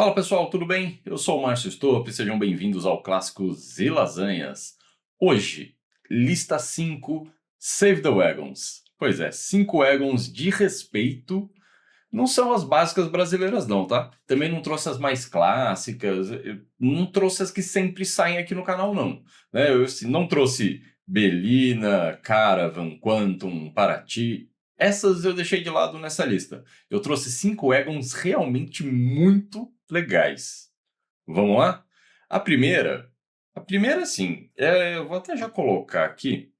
Fala pessoal, tudo bem? Eu sou o Márcio Stopp, sejam bem-vindos ao Clássico e Lasanhas. Hoje, lista 5, Save the Wagons. Pois é, 5 wagons de respeito. Não são as básicas brasileiras não, tá? Também não trouxe as mais clássicas, não trouxe as que sempre saem aqui no canal não. Né? Eu assim, não trouxe Belina, Caravan, Quantum, Paraty. Essas eu deixei de lado nessa lista. Eu trouxe 5 wagons realmente muito legais. Vamos lá? A primeira, sim, eu vou até já colocar aqui.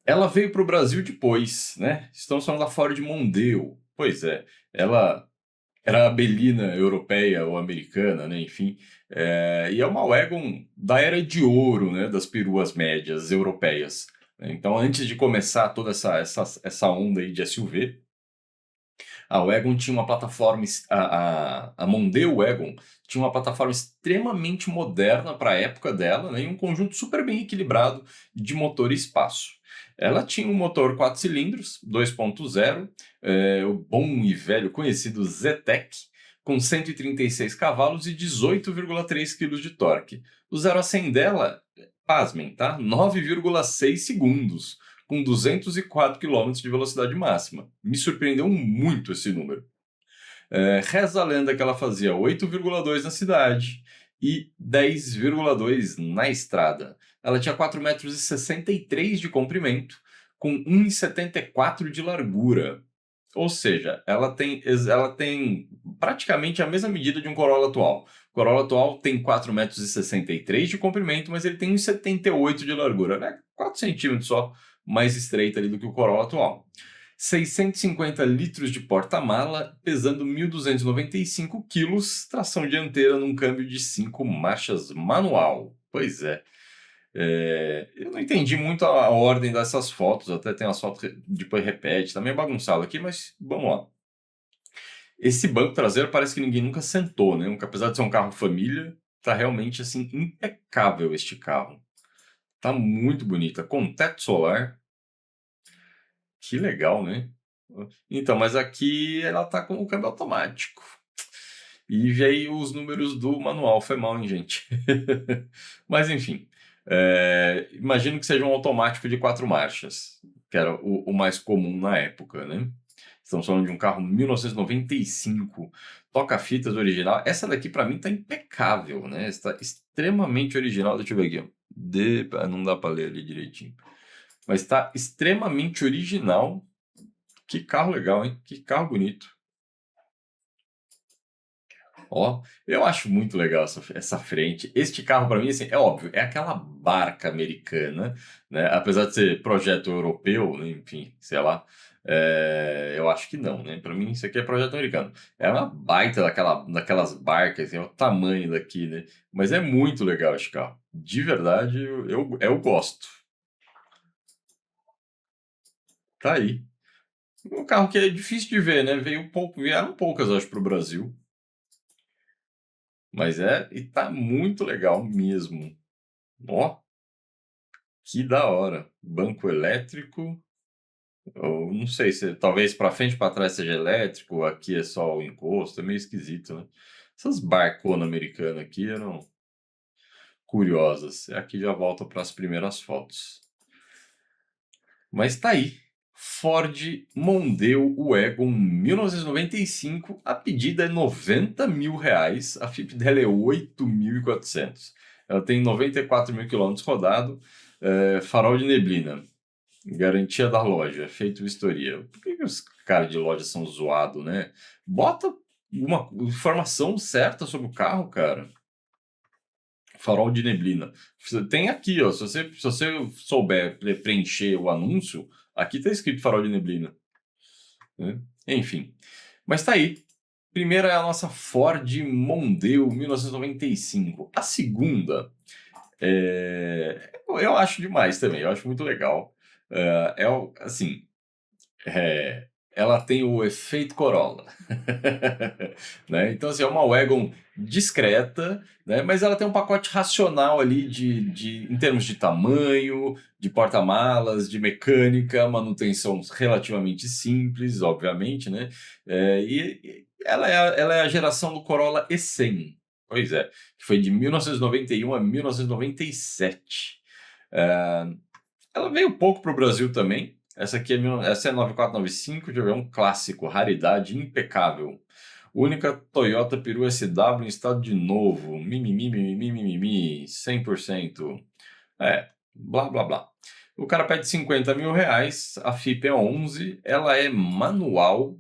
Ela veio para o Brasil depois, né? Estamos falando da Ford Mondeo. Pois é, ela era a Belina europeia ou americana, né? Enfim, e é uma wagon da era de ouro, né? Das peruas médias europeias. Então, antes de começar toda essa onda aí de SUV, a Wagon tinha uma plataforma, a Mondeo Wagon tinha uma plataforma extremamente moderna para a época dela, né, e um conjunto super bem equilibrado de motor e espaço. Ela tinha um motor 4 cilindros, 2.0, o bom e velho conhecido Zetec, com 136 cavalos e 18,3 kg de torque. O 0 a 100 dela, pasmem, tá? 9,6 segundos com 204 quilômetros de velocidade máxima. Me surpreendeu muito esse número. Reza a lenda que ela fazia 8,2 na cidade e 10,2 na estrada. Ela tinha 4,63 metros de comprimento, com 1,74 de largura. Ou seja, ela tem praticamente a mesma medida de um Corolla atual. O Corolla atual tem 4,63 metros de comprimento, mas ele tem 1,78 de largura, né? 4 centímetros só mais estreita ali do que o Corolla atual. 650 litros de porta-mala, pesando 1.295 quilos, tração dianteira num câmbio de 5 marchas manual. Pois é. Eu não entendi muito a ordem dessas fotos, até tem as fotos depois repete, tá meio bagunçado aqui, mas vamos lá. Esse banco traseiro parece que ninguém nunca sentou, né? Apesar de ser um carro família, tá realmente assim impecável este carro. Tá muito bonita, com teto solar. Que legal, né? Então, mas aqui ela tá com o câmbio automático. E veio os números do manual, foi mal, hein, gente? Mas enfim, imagino que seja um automático de 4 marchas, que era o mais comum na época, né? Estamos falando de um carro 1995, toca-fitas original. Essa daqui para mim tá impecável, né? Está extremamente original. Deixa eu ver aqui, ó. Não dá para ler ali direitinho. Mas está extremamente original. Que carro legal, hein? Que carro bonito. Ó, eu acho muito legal essa frente. Este carro, para mim, assim, é óbvio, é aquela barca americana, né? Apesar de ser projeto europeu, né? Enfim, sei lá. Eu acho que não, né? Para mim, isso aqui é projeto americano. É uma baita daquelas barcas, assim, é o tamanho daqui, né? Mas é muito legal esse carro. De verdade, eu gosto. Tá aí. Um carro que é difícil de ver, né? Vieram poucas, acho, para o Brasil. Mas e tá muito legal mesmo. Ó, que da hora. Banco elétrico, ou não sei se talvez para frente e para trás seja elétrico, aqui é só o encosto, é meio esquisito, né? Essas barconas americanas aqui eram curiosas. Aqui já volta para as primeiras fotos. Mas tá aí. Ford Mondeo Wagon 1995, a pedida é R$ 90.000, a FIP dela é 8.400. Ela tem 94 mil quilômetros rodados, farol de neblina, garantia da loja, feito vistoria. Por que os caras de loja são zoados, né? Bota uma informação certa sobre o carro, cara. Farol de neblina. Tem aqui, ó. Se você souber preencher o anúncio, aqui tá escrito farol de neblina. Né? Enfim. Mas tá aí. Primeira é a nossa Ford Mondeo 1995. A segunda, eu acho demais também. Eu acho muito legal. Assim, ela tem o efeito Corolla. Né? Então, assim, é uma wagon discreta, né? Mas ela tem um pacote racional ali em termos de tamanho, de porta-malas, de mecânica, manutenção relativamente simples, obviamente, né? Ela é a geração do Corolla E100. Pois é, que foi de 1991 a 1997. É, ela veio pouco para o Brasil também. Essa é 9495, já é um clássico, raridade impecável. Única Toyota Peru SW em estado de novo. Mimimi, mimimi, mimimi, 100%. Blá, blá, blá. O cara pede 50 mil reais, a FIP é 11, ela é manual,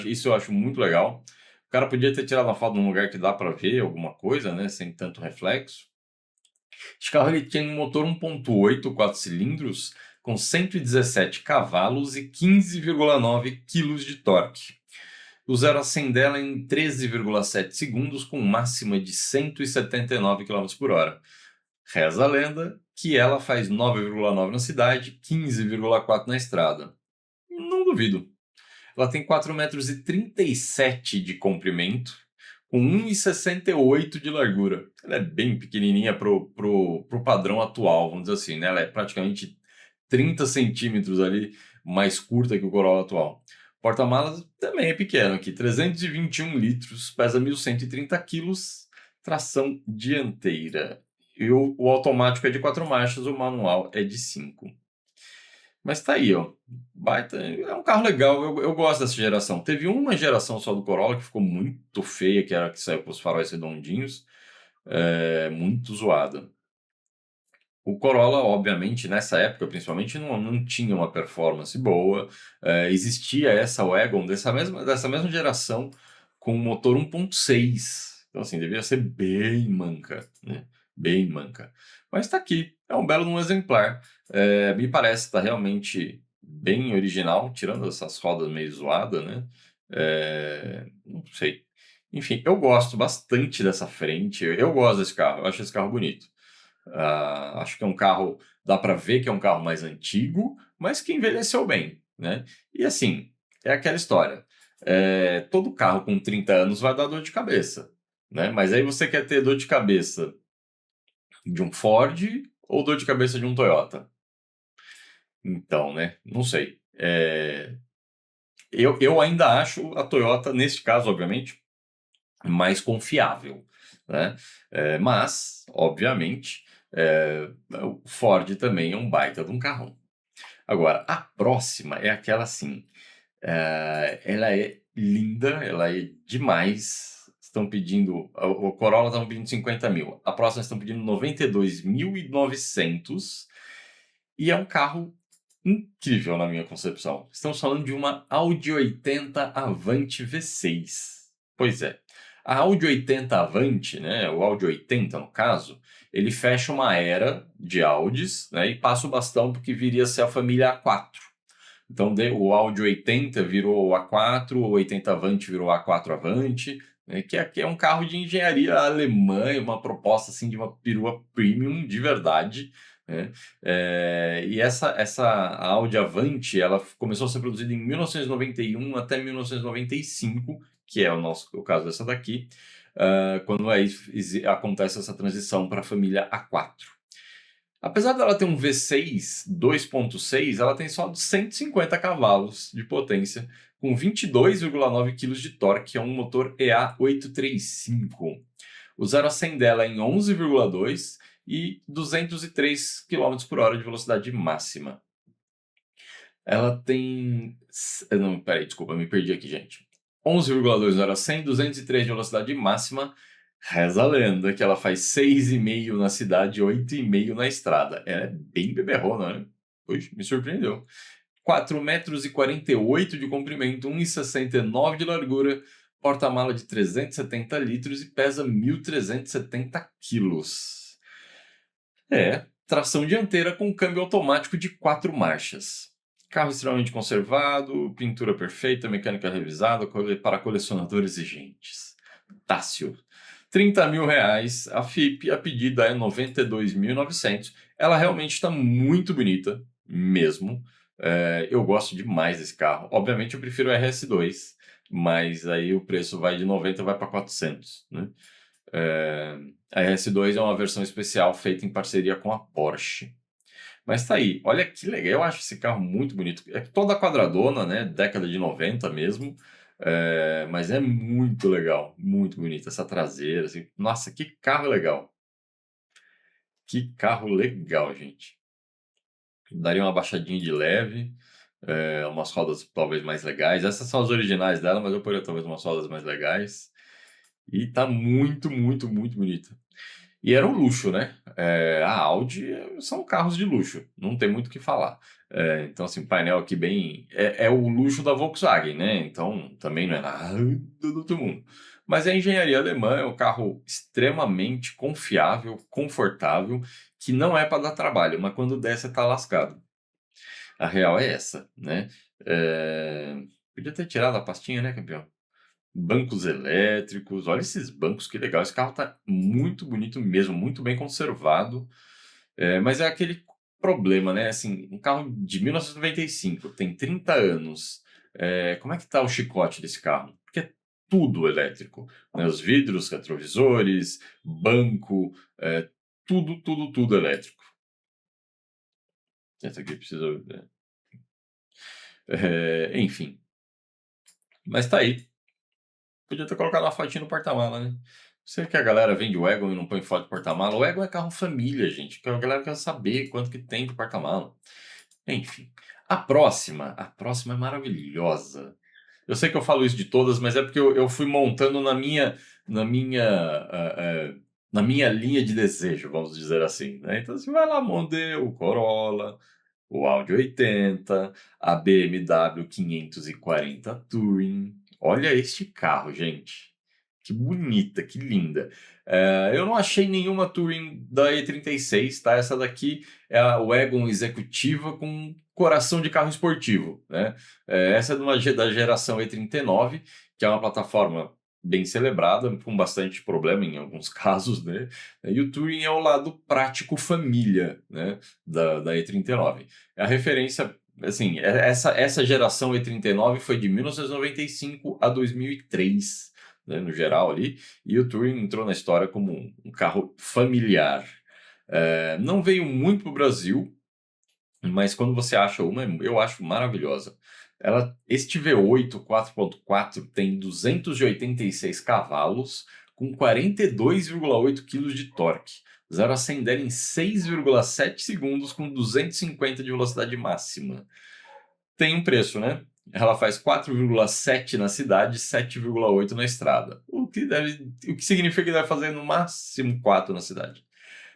isso eu acho muito legal. O cara podia ter tirado uma foto num lugar que dá para ver alguma coisa, né, sem tanto reflexo. Esse carro ele tem um motor 1.8, 4 cilindros, com 117 cavalos e 15,9 quilos de torque. O 0 a 100 dela é em 13,7 segundos, com máxima de 179 km por hora. Reza a lenda que ela faz 9,9 na cidade, 15,4 na estrada. Não duvido. Ela tem 4,37 m de comprimento, com 1,68 de largura. Ela é bem pequenininha pro padrão atual, vamos dizer assim, né? Ela é praticamente 30 centímetros ali mais curta que o Corolla atual. Porta-malas também é pequeno aqui, 321 litros, pesa 1.130 quilos, tração dianteira. E o automático é de 4 marchas, o manual é de 5. Mas tá aí, ó. Baita, é um carro legal, eu gosto dessa geração. Teve uma geração só do Corolla que ficou muito feia, que era a que saiu com os faróis redondinhos, muito zoada. O Corolla, obviamente, nessa época, principalmente, não tinha uma performance boa. Existia essa Wagon dessa mesma geração com motor 1.6. Então, assim, devia ser bem manca, né? Bem manca. Mas tá aqui, é um belo exemplar. Me parece estar realmente bem original, tirando essas rodas meio zoadas, né? Não sei. Enfim, eu gosto bastante dessa frente. Eu gosto desse carro, eu acho esse carro bonito. Acho que é um carro, dá para ver que é um carro mais antigo, mas que envelheceu bem, né? E assim, é aquela história. Todo carro com 30 anos vai dar dor de cabeça, né? Mas aí você quer ter dor de cabeça de um Ford ou dor de cabeça de um Toyota? Então, né? Não sei. Eu ainda acho a Toyota, neste caso, obviamente, mais confiável, né? Mas, obviamente, o Ford também é um baita de um carrão. Agora, a próxima é aquela assim, ela é linda, ela é demais. Estão pedindo, o Corolla estão pedindo 50 mil, a próxima estão pedindo 92.900 e é um carro incrível na minha concepção. Estamos falando de uma Audi 80 Avante V6. Pois é, a Audi 80 Avante, né, o Audi 80 no caso, ele fecha uma era de Audis, né, e passa o bastão porque viria a ser a família A4. Então o Audi 80 virou o A4, o 80 Avante virou o A4 Avante, né, que é um carro de engenharia alemã, uma proposta assim de uma perua premium de verdade, né? E essa Audi Avante, ela começou a ser produzida em 1991 até 1995, que é o caso dessa daqui, quando aí acontece essa transição para a família A4. Apesar dela ter um V6 2.6, ela tem só 150 cavalos de potência, com 22,9 kg de torque, é um motor EA835. O 0 a 100 dela é em 11,2 e 203 km por hora de velocidade máxima. Ela tem... Não, peraí, desculpa, me perdi aqui, gente. 11,2 0 a 100, 203 de velocidade máxima. Reza a lenda que ela faz 6,5 na cidade e 8,5 na estrada. Ela é bem beberrona, né? Poxa, me surpreendeu. 4,48 m de comprimento, 1,69 de largura, porta-mala de 370 litros e pesa 1.370 quilos. Tração dianteira com câmbio automático de 4 marchas. Carro extremamente conservado, pintura perfeita, mecânica revisada para colecionadores exigentes. Tássio. 30 mil reais, a FIP, a pedida é 92.900. Ela realmente está muito bonita, mesmo. Eu gosto demais desse carro. Obviamente eu prefiro o RS2, mas aí o preço vai de 90 vai para 400, né? A RS2 é uma versão especial feita em parceria com a Porsche. Mas tá aí, olha que legal, eu acho esse carro muito bonito. É toda quadradona, né? Década de 90 mesmo. Mas é muito legal, muito bonito essa traseira, assim. Nossa, que carro legal. Que carro legal, gente. Daria uma baixadinha de leve, umas rodas talvez mais legais. Essas são as originais dela, mas eu poria talvez umas rodas mais legais. E tá muito, muito, muito bonita. E era um luxo, né? A Audi são carros de luxo, não tem muito o que falar. Então, assim, painel aqui bem. É o luxo da Volkswagen, né? Então, também não é nada do outro mundo. Mas a engenharia alemã é um carro extremamente confiável, confortável, que não é para dar trabalho, mas quando der, você tá lascado. A real é essa, né? É, Podia ter tirado a pastinha, né, campeão? Bancos elétricos, olha esses bancos, que legal. Esse carro tá muito bonito mesmo, muito bem conservado. Mas é aquele problema, né? Assim, um carro de 1995, tem 30 anos. Como é que tá o chicote desse carro? Porque é tudo elétrico, né? Os vidros, retrovisores, banco, tudo, tudo, tudo elétrico. Essa aqui precisa. Enfim, mas tá aí. Podia ter colocado uma fotinha no porta-mala, né? Sei que a galera vende o Wagon e não põe foto no porta-mala. O Wagon é carro família, gente. Que a galera quer saber quanto que tem de porta-mala. Enfim. A próxima é maravilhosa. Eu sei que eu falo isso de todas, mas é porque eu fui montando na minha, ah, ah, na minha linha de desejo, vamos dizer assim, né? Então, você vai lá, Mondeo, o Corolla, o Audi 80, a BMW 540 Touring. Olha este carro, gente. Que bonita, que linda. Eu não achei nenhuma Touring da E36, tá? Essa daqui é a Wagon executiva com coração de carro esportivo, né? Essa é da geração E39, que é uma plataforma bem celebrada, com bastante problema em alguns casos, né? E o Touring é o lado prático família, né? Da E39. A referência, assim, essa geração E39 foi de 1995 a 2003, né, no geral ali, e o Touring entrou na história como um carro familiar. Não veio muito para o Brasil, mas quando você acha uma, eu acho maravilhosa. Este V8 4.4 tem 286 cavalos, com 42,8 kg de torque. 0 a 100 dela em 6,7 segundos, com 250 de velocidade máxima. Tem um preço, né? Ela faz 4,7 na cidade, 7,8 na estrada. O que significa que deve fazer no máximo 4 na cidade.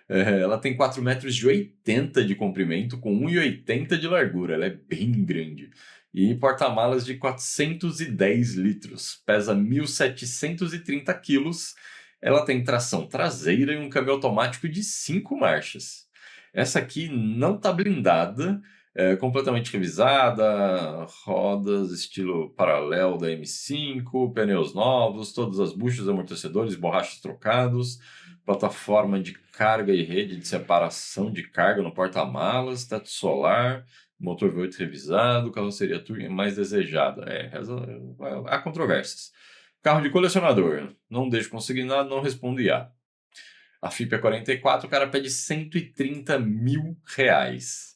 Ela tem 4,80 m de comprimento, com 1,80 de largura. Ela é bem grande. E porta-malas de 410 litros. Pesa 1.730 quilos. Ela tem tração traseira e um câmbio automático de 5 marchas. Essa aqui não está blindada, completamente revisada, rodas estilo paralelo da M5, pneus novos, todas as buchas, amortecedores, borrachas trocados, plataforma de carga e rede de separação de carga no porta-malas, teto solar, motor V8 revisado, carroceria Touring mais desejada. Há controvérsias. Carro de colecionador, não deixo consignado, não respondo IA. A FIP é 44, o cara pede 130 mil reais.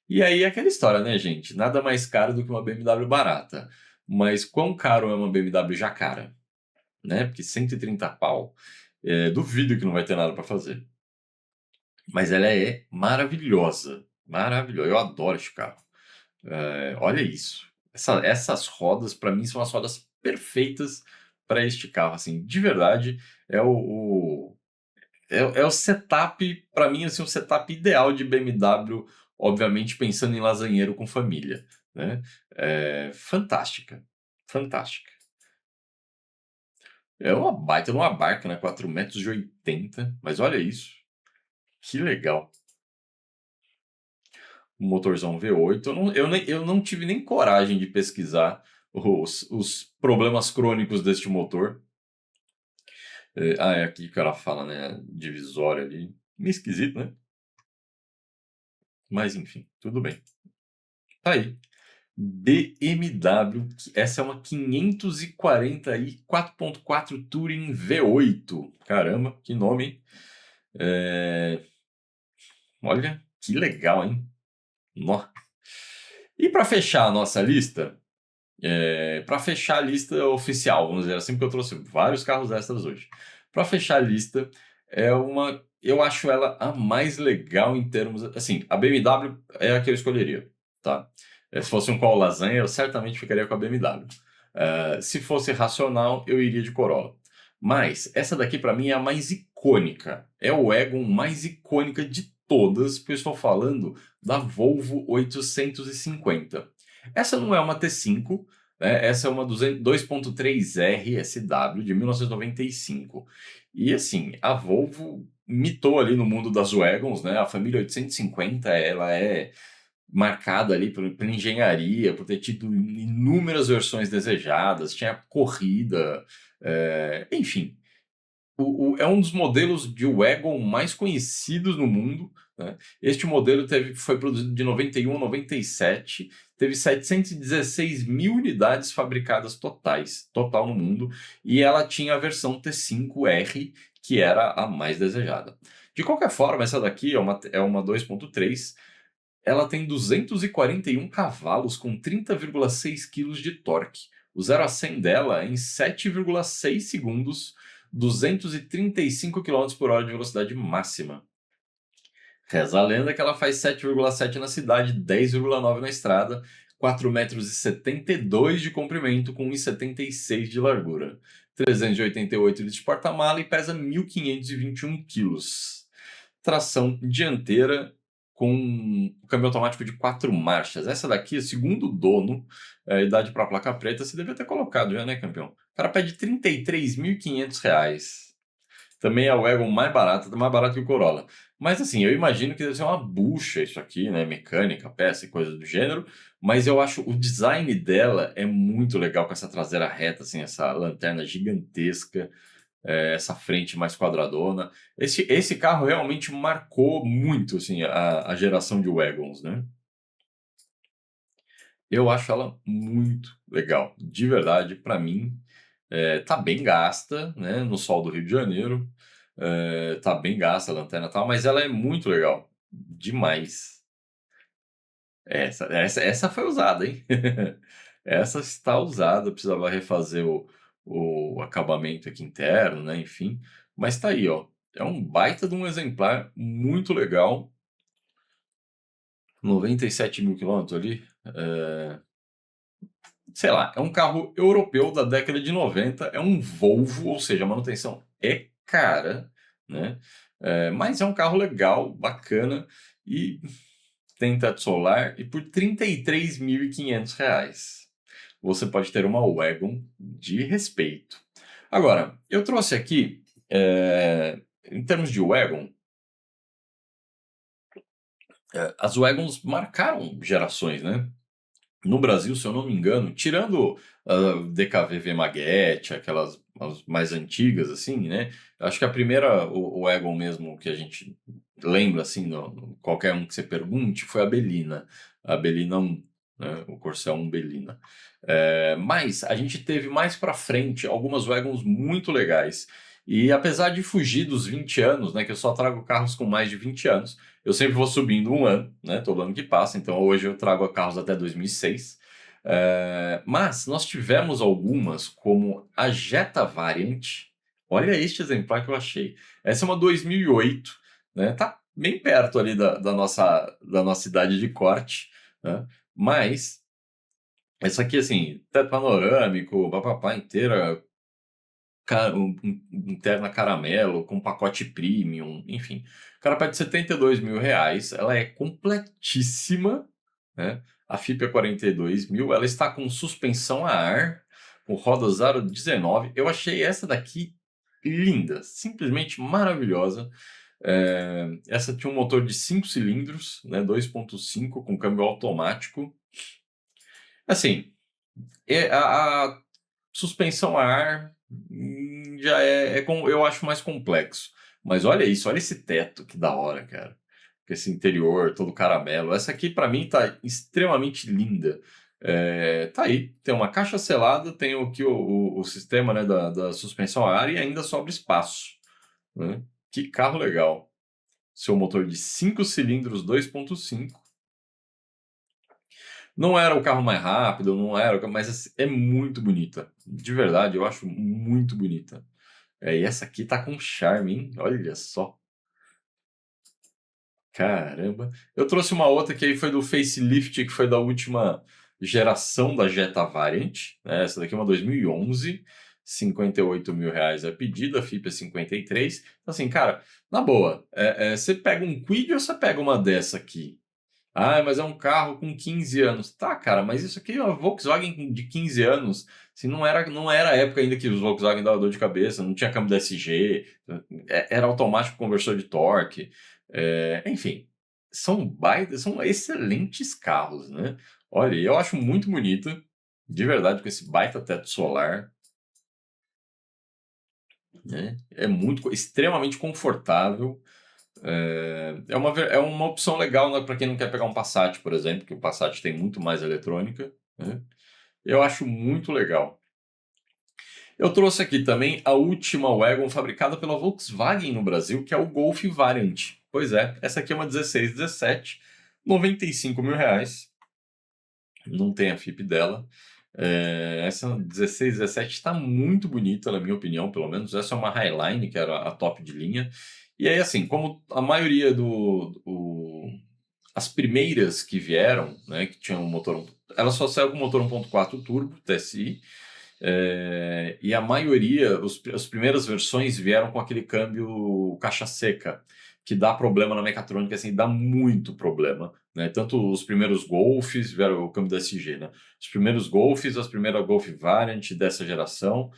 E aí é aquela história, né, gente? Nada mais caro do que uma BMW barata. Mas quão caro é uma BMW já cara? Né? Porque 130 pau, duvido que não vai ter nada para fazer. Mas ela é maravilhosa. Maravilhosa. Eu adoro esse carro. Olha isso. Essas rodas, para mim, são as rodas perfeitas para este carro. Assim, de verdade, é o setup, para mim, assim, o setup ideal de BMW, obviamente pensando em lasanheiro com família. Né? Fantástica. Fantástica. É uma baita numa barca, né? 4,80 m, mas olha isso. Que legal. Um motorzão V8. Eu não tive nem coragem de pesquisar os problemas crônicos deste motor. É aqui que ela fala, né? Divisória ali. Meio esquisito, né? Mas enfim, tudo bem. Tá aí. BMW, essa é uma 540i 4.4 Touring V8. Caramba, que nome, hein? Olha, que legal, hein? Nó. E para fechar a nossa lista, Para fechar a lista oficial, vamos dizer assim, porque eu trouxe vários carros extras hoje. Para fechar a lista, eu acho ela a mais legal em termos, assim, a BMW é a que eu escolheria, tá? Se fosse um Call Lasanha, eu certamente ficaria com a BMW. Se fosse racional, eu iria de Corolla. Mas essa daqui para mim é a mais icônica, é o Wagon mais icônica de todas, porque eu estou falando da Volvo 850. Essa não é uma T5, né? Essa é uma 2.3R SW de 1995. E assim, a Volvo mitou ali no mundo das wagons, né? A família 850, ela é marcada ali pela engenharia, por ter tido inúmeras versões desejadas, tinha corrida, enfim. É um dos modelos de wagon mais conhecidos no mundo, né? Este modelo foi produzido de 91 a 97, teve 716 mil unidades fabricadas total no mundo, e ela tinha a versão T5R, que era a mais desejada. De qualquer forma, essa daqui é uma 2.3, ela tem 241 cavalos com 30,6 kg de torque. O 0 a 100 dela é em 7,6 segundos, 235 km por hora de velocidade máxima. Reza a lenda que ela faz 7,7 na cidade, 10,9 na estrada, 4,72 m de comprimento com 1,76 de largura, 388 litros de porta-mala e pesa 1.521 kg. Tração dianteira com câmbio automático de 4 marchas. Essa daqui, segundo o dono, idade para placa preta, você devia ter colocado já, né, campeão? O cara pede R$ 33.500. Também é o Wagon mais barato que o Corolla. Mas assim, eu imagino que deve ser uma bucha isso aqui, né? Mecânica, peça e coisa do gênero. Mas eu acho o design dela é muito legal com essa traseira reta, assim, essa lanterna gigantesca, essa frente mais quadradona. Esse carro realmente marcou muito, assim, a geração de Wagons, né? Eu acho ela muito legal, de verdade, para mim. Tá bem gasta, né, no sol do Rio de Janeiro. Tá bem gasta a lanterna e tal, mas ela é muito legal. Demais. Essa foi usada, hein? Essa está usada, precisava refazer o acabamento aqui interno, né? Enfim. Mas tá aí, ó. É um baita de um exemplar muito legal. 97 mil quilômetros ali. Sei lá, é um carro europeu da década de 90, é um Volvo, ou seja, a manutenção é cara, né? Mas é um carro legal, bacana e tem teto solar e por R$ 33.500 você pode ter uma Wagon de respeito. Agora, eu trouxe aqui, em termos de Wagon, as Wagons marcaram gerações, né? No Brasil, se eu não me engano, tirando DKV Maguete, aquelas as mais antigas, assim, né? Acho que a primeira, o Egon mesmo, que a gente lembra, assim, qualquer um que você pergunte, foi a Belina. A Belina 1, né? O Corcel 1 Belina. Mas a gente teve mais para frente algumas Wagons muito legais. E apesar de fugir dos 20 anos, né? Que eu só trago carros com mais de 20 anos, eu sempre vou subindo um ano, né? Todo ano que passa. Então hoje eu trago carros até 2006. Mas nós tivemos algumas, como a Jetta Variant. Olha este exemplar que eu achei. Essa é uma 2008, né? Tá bem perto ali da nossa idade de corte, né? Mas essa aqui, assim, teto panorâmico, papapá inteira, interna caramelo, com pacote premium, enfim. O cara pede R$ 72.000, ela é completíssima, né? A FIP é 42 mil, ela está com suspensão a ar, com rodas aro 19. Eu achei essa daqui linda, simplesmente maravilhosa. Essa tinha um motor de 5 cilindros, né? 2.5 com câmbio automático. Assim, a suspensão a ar já eu acho mais complexo. Mas olha isso, olha esse teto, que da hora, cara. Com esse interior todo caramelo. Essa aqui, para mim, tá extremamente linda. Tá aí, tem uma caixa selada, tem o sistema, né, da suspensão a ar e ainda sobra espaço, né? Que carro legal. Seu motor de 5 cilindros 2.5. Não era o carro mais rápido, não era, mas assim, é muito bonita. De verdade, eu acho muito bonita. E essa aqui tá com charme, hein? Olha só. Caramba. Eu trouxe uma outra que aí foi do facelift, que foi da última geração da Jetta Variant, né? Essa daqui é uma 2011, R$ 58.000 a pedida, a FIP é 53. Então, assim, cara, na boa, você pega um Kwid ou você pega uma dessa aqui? Ah, mas é um carro com 15 anos. Tá, cara, mas isso aqui é uma Volkswagen de 15 anos. Assim, não era a época ainda que os Volkswagen davam dor de cabeça, não tinha câmbio DSG, era automático conversor de torque. Enfim, são excelentes carros, né? Olha, eu acho muito bonita, de verdade, com esse baita teto solar, né? É muito, extremamente confortável. É uma opção legal, né, para quem não quer pegar um Passat, por exemplo, que o Passat tem muito mais eletrônica, né? Eu acho muito legal. Eu trouxe aqui também a última wagon fabricada pela Volkswagen no Brasil, que é o Golf Variant. Pois é, essa aqui é uma 1617, R$ 95.000. Não tem a FIP dela. Essa 1617 está muito bonita, na minha opinião, pelo menos. Essa é uma Highline, que era a top de linha. E aí, assim, como a maioria as primeiras que vieram, né, que tinham um motor, ela só saiu com motor 1.4 turbo, TSI, e a maioria, as primeiras versões vieram com aquele câmbio caixa seca, que dá problema na mecatrônica, assim, dá muito problema, né? Tanto os primeiros Golfs vieram o câmbio DSG, né? Os primeiros Golfs, as primeiras Golf Variant dessa geração,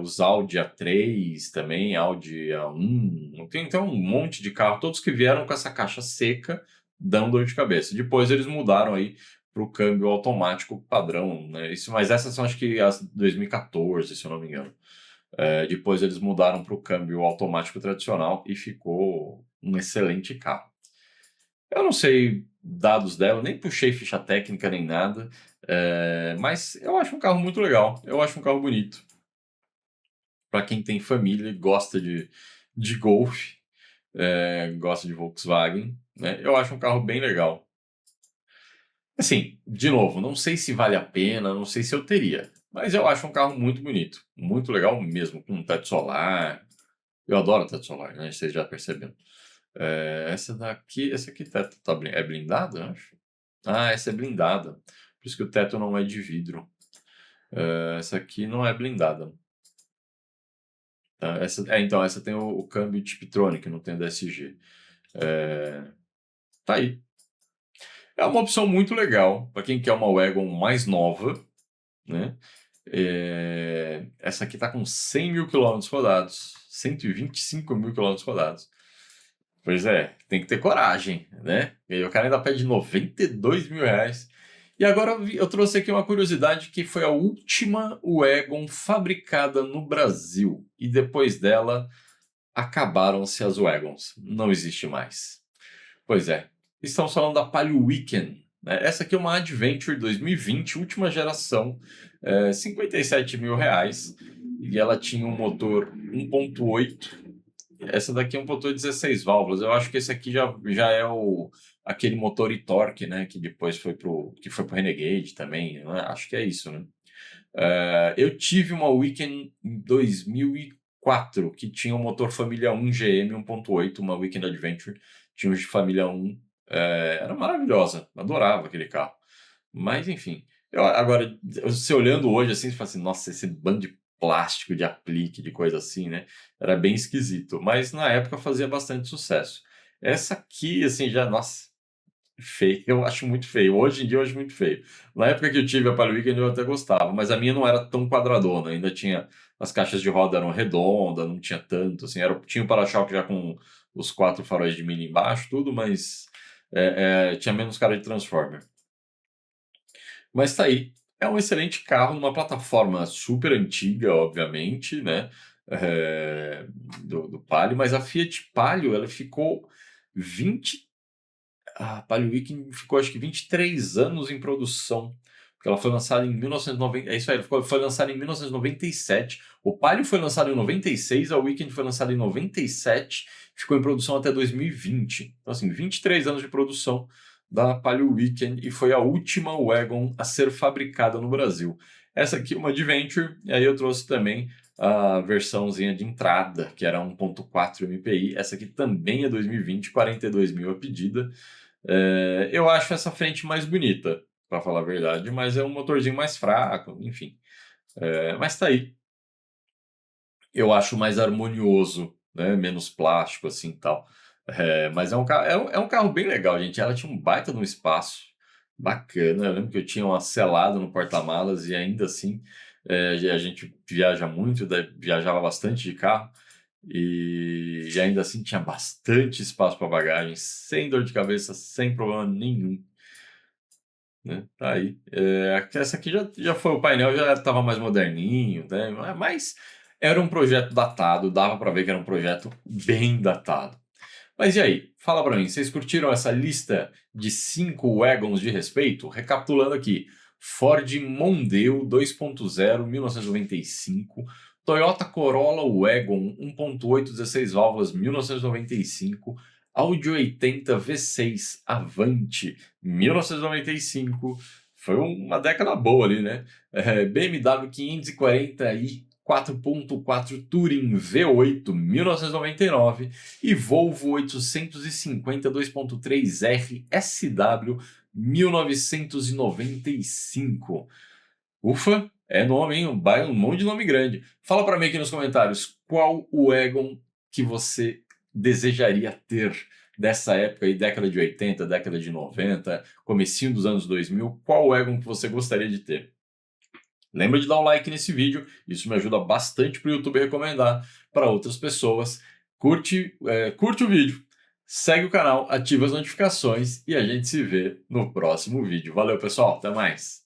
os Audi A3 também, Audi A1, tem um monte de carro, todos que vieram com essa caixa seca dão dor de cabeça. Depois eles mudaram aí para o câmbio automático padrão, né? Mas essas são acho que as 2014, se eu não me engano. Depois eles mudaram para o câmbio automático tradicional e ficou um excelente carro. Eu não sei dados dela, nem puxei ficha técnica nem nada, mas eu acho um carro muito legal. Eu acho um carro bonito. Para quem tem família e gosta de Golf, gosta de Volkswagen, né? Eu acho um carro bem legal. Assim, de novo, não sei se vale a pena, não sei se eu teria, mas eu acho um carro muito bonito, muito legal mesmo, com um teto solar. Eu adoro teto solar, né? Vocês já perceberam. Essa aqui teto é blindada, eu acho. Ah, essa é blindada. Por isso que o teto não é de vidro. Essa aqui não é blindada. Tá? Então, essa tem o câmbio Tiptronic, não tem DSG. Tá aí. É uma opção muito legal para quem quer uma wagon mais nova, né? Essa aqui está com 100 mil quilômetros rodados, 125 mil quilômetros rodados. Pois é, tem que ter coragem, né? E aí o cara ainda pede R$ 92.000. E agora eu trouxe aqui uma curiosidade que foi a última wagon fabricada no Brasil. E depois dela, acabaram-se as wagons. Não existe mais. Pois é, estamos falando da Palio Weekend, né? Essa aqui é uma Adventure 2020, última geração, R$ 57.000. E ela tinha um motor 1.8. Essa daqui é um motor 16 válvulas. Eu acho que esse aqui já é aquele motor e-torque, né? Que depois que foi pro Renegade também, né? Acho que é isso, né? Eu tive uma Weekend em 2004 que tinha um motor família 1 GM 1.8, uma Weekend Adventure, tinha um de família 1, era maravilhosa, adorava aquele carro. Mas enfim, agora, você olhando hoje assim, você fala assim, nossa, esse bando de plástico, de aplique, de coisa assim, né? Era bem esquisito, mas na época fazia bastante sucesso. Essa aqui, assim, já, nossa, feio, eu acho muito feio. Hoje em dia eu acho muito feio. Na época que eu tive a Palio Weekend eu até gostava, mas a minha não era tão quadradona, ainda tinha, as caixas de roda eram redondas, não tinha tanto, assim, tinha o para-choque já com os 4 faróis de milha embaixo, tudo, mas tinha menos cara de Transformer. Mas tá aí. É um excelente carro, numa plataforma super antiga, obviamente, né? é, do Palio, mas a Fiat Palio, ela ficou 20 a Palio Weekend ficou acho que 23 anos em produção. Porque ela foi lançada em 1990. É isso aí, foi lançada em 1997. O Palio foi lançado em 96, a Weekend foi lançada em 97, ficou em produção até 2020. Então, assim, 23 anos de produção da Palio Weekend e foi a última wagon a ser fabricada no Brasil. Essa aqui é uma Adventure, e aí eu trouxe também a versãozinha de entrada, que era 1.4 MPI. Essa aqui também é 2020, 42 mil a pedida. Eu acho essa frente mais bonita, para falar a verdade, mas é um motorzinho mais fraco, enfim. Mas tá aí. Eu acho mais harmonioso, né? Menos plástico, assim, tal. Mas é um carro, é um carro bem legal, gente. Ela tinha um baita no espaço, bacana. Eu lembro que eu tinha uma selada no porta-malas e ainda assim a gente viaja muito, viajava bastante de carro e ainda assim tinha bastante espaço para bagagem, sem dor de cabeça, sem problema nenhum, né? Tá aí. Essa aqui já foi, o painel já estava mais moderninho, né? Mas era um projeto datado, dava para ver que era um projeto bem datado. Mas e aí? Fala para mim, vocês curtiram essa lista de 5 wagons de respeito? Recapitulando aqui: Ford Mondeo 2.0, 1995, Toyota Corolla Wagon 1.8, 16 válvulas, 1995, Audi 80 V6 Avante, 1995. Foi uma década boa ali, né? BMW 540i 4.4 Touring V8, 1999 e Volvo 850 2.3R SW 1995. Ufa, é nome, hein? Um monte de nome grande. Fala para mim aqui nos comentários qual o wagon que você desejaria ter dessa época aí, década de 80, década de 90, comecinho dos anos 2000, qual wagon que você gostaria de ter? Lembra de dar um like nesse vídeo, isso me ajuda bastante para o YouTube recomendar para outras pessoas. Curte o vídeo, segue o canal, ativa as notificações e a gente se vê no próximo vídeo. Valeu, pessoal, até mais!